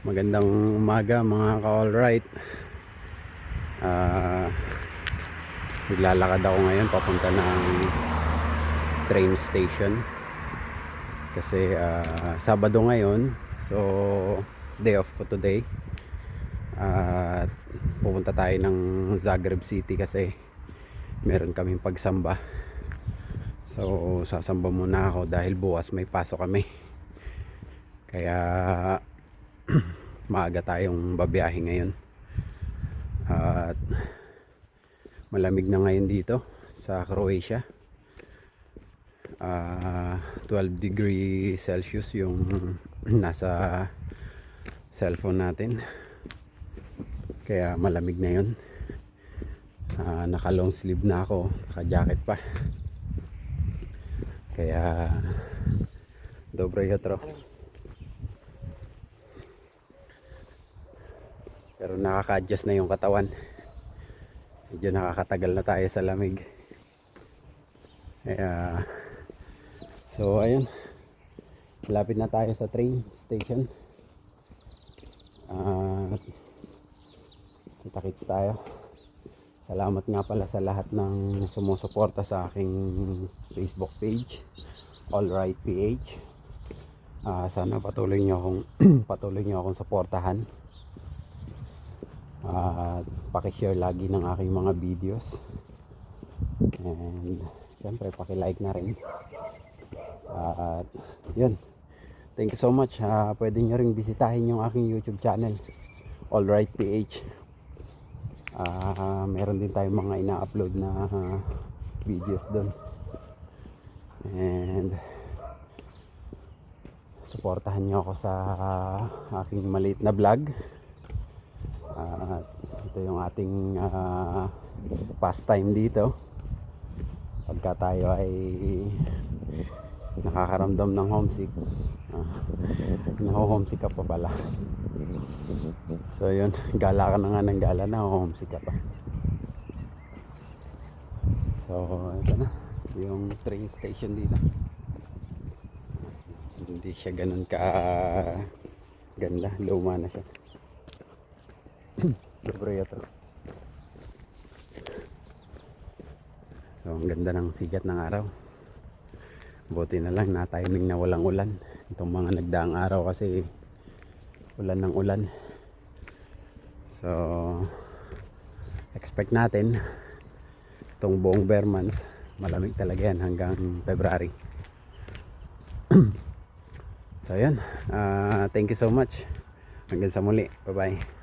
Magandang umaga mga ka-alright. Naglalakad ako ngayon papunta ng train station kasi Sabado ngayon, so day off ko today. At pupunta tayo ng Zagreb City kasi meron kaming pagsamba. So sasamba muna ako dahil bukas may pasok kami, kaya maaga tayong babiyahe ngayon. At malamig na ngayon dito sa Croatia. 12 degree Celsius yung nasa cellphone natin, kaya malamig na yun. Naka long sleeve na ako, naka jacket pa, kaya dobre jutro. Pero nakaka-adjust na yung katawan. Medyo nakakatagal na tayo sa lamig. Kaya, so ayun, malapit na tayo sa train station. Kita-kits tayo. Salamat nga pala sa lahat ng sumusuporta sa aking Facebook page, Alright PH. Sana patuloy nyo akong suportahan. Paki-share lagi ng aking mga videos, and syempre paki-like na rin. At yun, thank you so much. Pwede nyo ring bisitahin yung aking YouTube channel, Alright PH. Meron din tayong mga ina-upload na videos doon, and suportahan nyo ako sa aking maliit na vlog. Ito yung ating pastime dito pagka tayo ay nakakaramdam ng homesick. Homesick ka pa pala. So yun, gala ka na nga ng gala, na homesick ka pa. So ito na yung train station dito. Hindi siya ganun ka ganda, luma na siya. Dobre ito. So ang ganda ng sigat ng araw. Buti na lang na timing na walang ulan. Itong mga nagdaang araw kasi ulan ng ulan. So expect natin itong buong bare months malamig talaga yan hanggang February. So yan, thank you so much. Hanggang sa muli, bye bye.